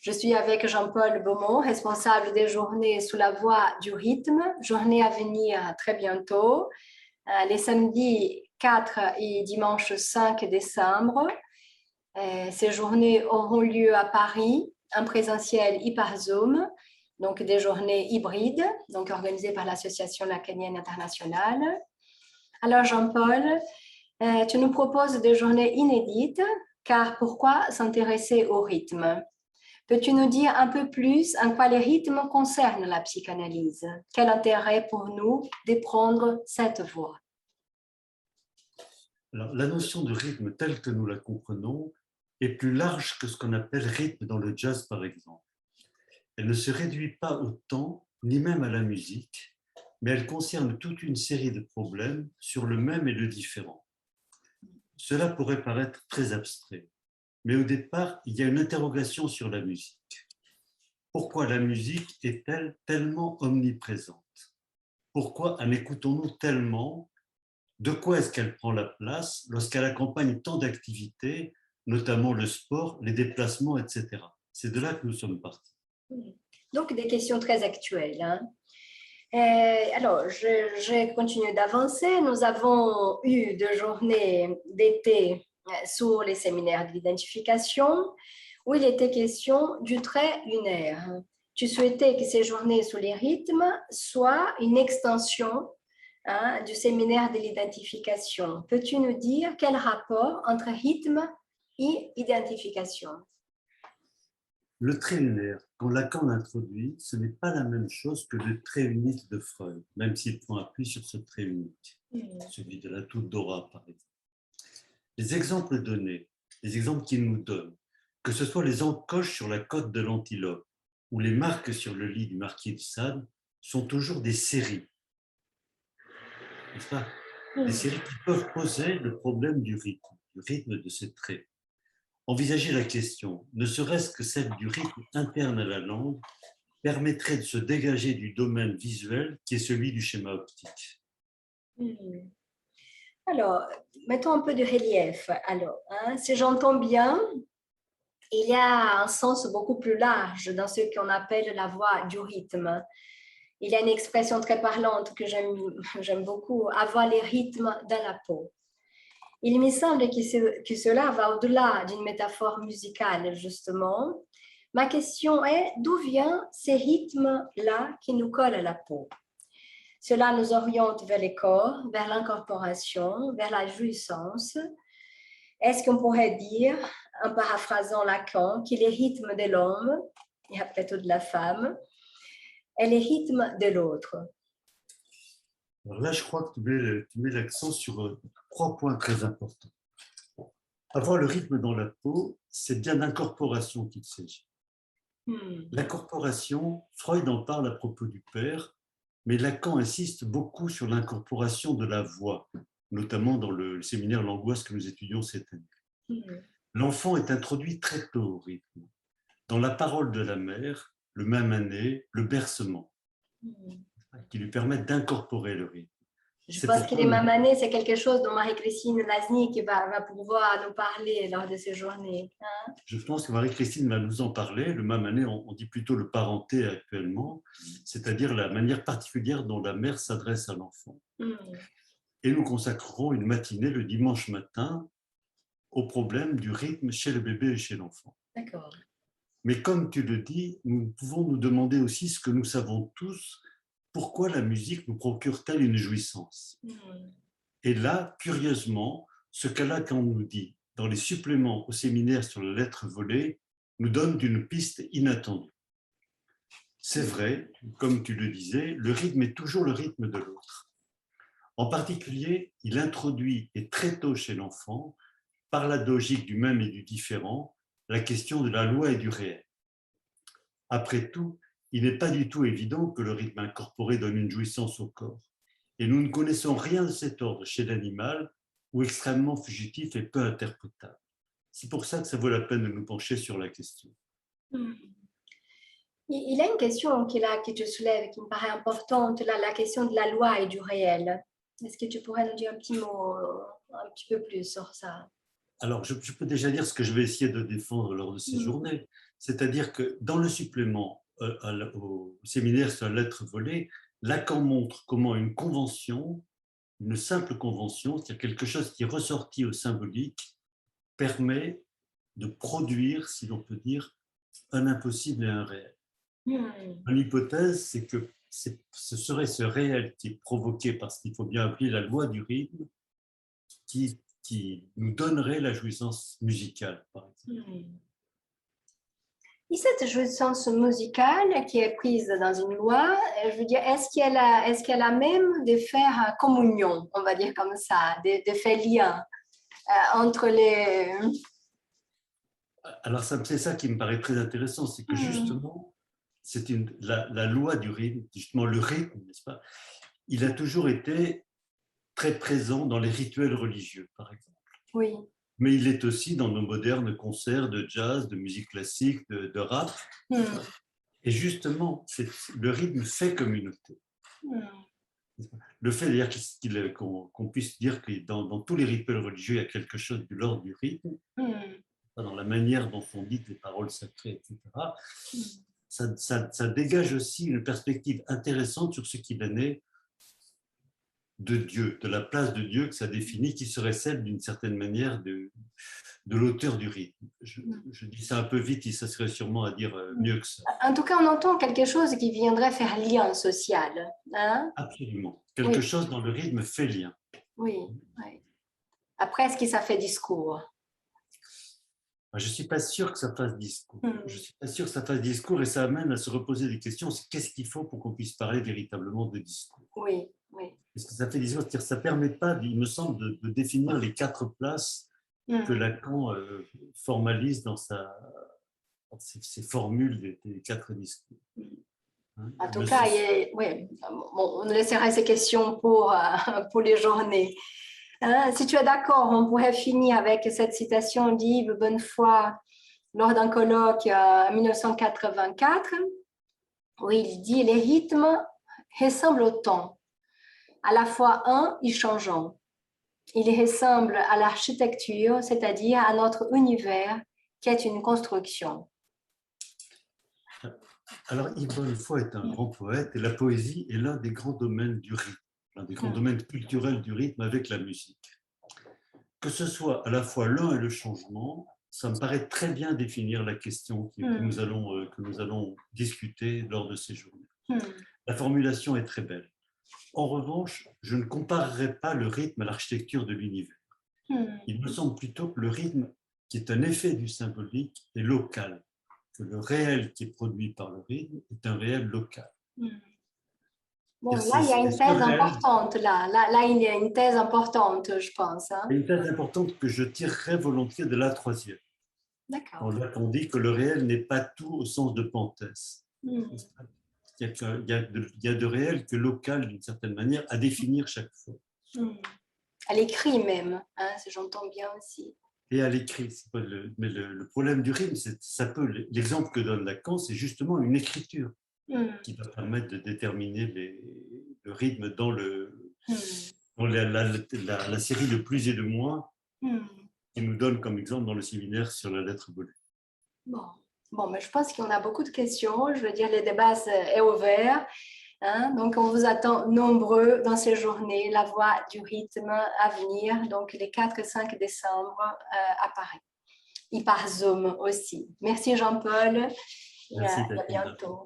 Je suis avec Jean-Paul Beaumont, responsable des journées sous la voie du rythme, journée à venir très bientôt, les samedis 4 et dimanche 5 décembre. Ces journées auront lieu à Paris, en présentiel et par Zoom, donc des journées hybrides, donc organisées par l'Association lacanienne internationale. Alors Jean-Paul, tu nous proposes des journées inédites, car pourquoi s'intéresser au rythme? Peux-tu nous dire un peu plus en quoi les rythmes concernent la psychanalyse? Quel intérêt pour nous de prendre cette voie? Alors, la notion de rythme telle que nous la comprenons est plus large que ce qu'on appelle rythme dans le jazz, par exemple. Elle ne se réduit pas au temps, ni même à la musique, mais elle concerne toute une série de problèmes sur le même et le différent. Cela pourrait paraître très abstrait, mais au départ, il y a une interrogation sur la musique. Pourquoi la musique est-elle tellement omniprésente? Pourquoi en écoutons-nous tellement? De quoi est-ce qu'elle prend la place lorsqu'elle accompagne tant d'activités, notamment le sport, les déplacements, etc. C'est de là que nous sommes partis. Donc, des questions très actuelles. Hein. Alors, je continue d'avancer. Nous avons eu 2 journées d'été sur les séminaires de l'identification où il était question du trait lunaire. Tu souhaitais que ces journées sur les rythmes soient une extension du séminaire de l'identification. Peux-tu nous dire quel rapport entre rythme et identification? Le trait lunaire, quand Lacan l'introduit, ce n'est pas la même chose que le trait unique de Freud, même s'il prend appui sur ce trait unique, celui de la toute Dora, par exemple. Les exemples donnés, les exemples qu'il nous donne, que ce soit les encoches sur la côte de l'antilope ou les marques sur le lit du marquis de Sade, sont toujours des séries. N'est-ce pas? Des séries qui peuvent poser le problème du rythme de ces traits. Envisager la question, ne serait-ce que celle du rythme interne à la langue, permettrait de se dégager du domaine visuel qui est celui du schéma optique. Alors, mettons un peu de relief. Alors, si j'entends bien, il y a un sens beaucoup plus large dans ce qu'on appelle la voie du rythme. Il y a une expression très parlante que j'aime beaucoup, avoir les rythmes dans la peau. Il me semble que cela va au-delà d'une métaphore musicale, justement. Ma question est, d'où viennent ces rythmes-là qui nous collent à la peau? Cela nous oriente vers les corps, vers l'incorporation, vers la jouissance. Est-ce qu'on pourrait dire, en paraphrasant Lacan, que les rythmes de l'homme, et après tout de la femme, et les rythmes de l'autre? Alors là, je crois que tu mets l'accent sur 3 points très importants. Avoir le rythme dans la peau, c'est bien d'incorporation qu'il s'agit. L'incorporation, Freud en parle à propos du père, mais Lacan insiste beaucoup sur l'incorporation de la voix, notamment dans le séminaire L'Angoisse que nous étudions cette année. L'enfant est introduit très tôt au rythme, dans la parole de la mère, le mamanais, le bercement, qui lui permettent d'incorporer le rythme. Je pense que les mamanais, c'est quelque chose dont Marie-Christine Laznik va pouvoir nous parler lors de ces journées. Hein? Je pense que Marie-Christine va nous en parler. Le mamanais, on dit plutôt le parenté actuellement, c'est-à-dire la manière particulière dont la mère s'adresse à l'enfant. Et nous consacrerons une matinée le dimanche matin au problème du rythme chez le bébé et chez l'enfant. D'accord. Mais comme tu le dis, nous pouvons nous demander aussi ce que nous savons tous, pourquoi la musique nous procure-t-elle une jouissance? Et là, curieusement, ce que Lacan nous dit dans les suppléments au séminaire sur la lettre volée nous donne une piste inattendue. C'est vrai, comme tu le disais, le rythme est toujours le rythme de l'autre. En particulier, il introduit, et très tôt chez l'enfant, par la logique du même et du différent, la question de la loi et du réel. Après tout, il n'est pas du tout évident que le rythme incorporé donne une jouissance au corps. Et nous ne connaissons rien de cet ordre chez l'animal, ou extrêmement fugitif et peu interprétable. C'est pour ça que ça vaut la peine de nous pencher sur la question. Il y a une question que tu soulèves qui me paraît importante, la question de la loi et du réel. Est-ce que tu pourrais nous dire un petit mot, un petit peu plus sur ça? Alors, je peux déjà dire ce que je vais essayer de défendre lors de ces journées. C'est-à-dire que dans le supplément au séminaire sur la lettre volée, Lacan montre comment une convention, une simple convention, c'est-à-dire quelque chose qui est ressorti au symbolique, permet de produire, si l'on peut dire, un impossible et un réel. Mon hypothèse, c'est que ce serait ce réel qui est provoqué par ce qu'il faut bien appeler la loi du rythme, qui nous donnerait la jouissance musicale, par exemple. Et cette jouissance musicale qui est prise dans une loi, je veux dire, est-ce qu'elle a même des faits communion, on va dire comme ça, des faits liens entre les... Alors, c'est ça qui me paraît très intéressant, c'est que justement, c'est la loi du rythme, justement le rythme, n'est-ce pas? Il a toujours été très présent dans les rituels religieux, par exemple. Oui. Mais il est aussi dans nos modernes concerts de jazz, de musique classique, de rap. Et justement, le rythme fait communauté. Le fait d'ailleurs qu'on puisse dire que dans tous les rituels religieux, il y a quelque chose de l'ordre du rythme, dans la manière dont sont dites les paroles sacrées, etc., ça dégage aussi une perspective intéressante sur ce qu'il en est de Dieu, de la place de Dieu que ça définit, qui serait celle d'une certaine manière de l'auteur du rythme. Je dis ça un peu vite, ça serait sûrement à dire mieux que ça. En tout cas, on entend quelque chose qui viendrait faire lien social. Hein? Absolument. Quelque chose dans le rythme fait lien. Oui, oui. Après, est-ce que ça fait discours? Je ne suis pas sûr que ça fasse discours. Je suis pas sûr que ça fasse discours et ça amène à se reposer des questions. Qu'est-ce qu'il faut pour qu'on puisse parler véritablement de discours? Oui, oui. Est-ce que ça fait discours? C'est-à-dire, ça ne permet pas, il me semble, de définir les 4 places que Lacan formalise dans ses formules des 4 discours. En tout cas, oui, bon, on laissera ces questions pour les journées. Si tu es d'accord, on pourrait finir avec cette citation d'Yves Bonnefoy lors d'un colloque en 1984, où il dit « Les rythmes ressemblent au temps, à la fois un et changeant. Ils ressemblent à l'architecture, c'est-à-dire à notre univers qui est une construction. » Alors, Yves Bonnefoy est un grand poète et la poésie est l'un des grands domaines du rythme, l'un des grands domaines culturels du rythme avec la musique. Que ce soit à la fois l'un et le changement, ça me paraît très bien définir la question que nous allons discuter lors de ces journées. La formulation est très belle. En revanche, je ne comparerai pas le rythme à l'architecture de l'univers. Il me semble plutôt que le rythme, qui est un effet du symbolique, est local, que le réel qui est produit par le rythme est un réel local. Bon, là, il y a une thèse importante. Là, il y a une thèse importante, je pense. Hein. Une thèse importante que je tirerais volontiers de la troisième. D'accord. On dit que le réel n'est pas tout au sens de Panthès. Il y a de réel que local, d'une certaine manière, à définir chaque fois. À l'écrit même, hein, si j'entends bien aussi. Et à l'écrit. Mais le problème du rythme, l'exemple que donne Lacan, c'est justement une écriture qui va permettre de déterminer le rythme dans la série de plus et de moins, qui nous donne comme exemple dans le séminaire sur la lettre volée. Bon, mais je pense qu'on a beaucoup de questions. Je veux dire, le débat est ouvert. Hein? Donc, on vous attend nombreux dans ces journées, la voix du rythme à venir, donc les 4 et 5 décembre à Paris. Et par Zoom aussi. Merci Jean-Paul. Merci, à bientôt.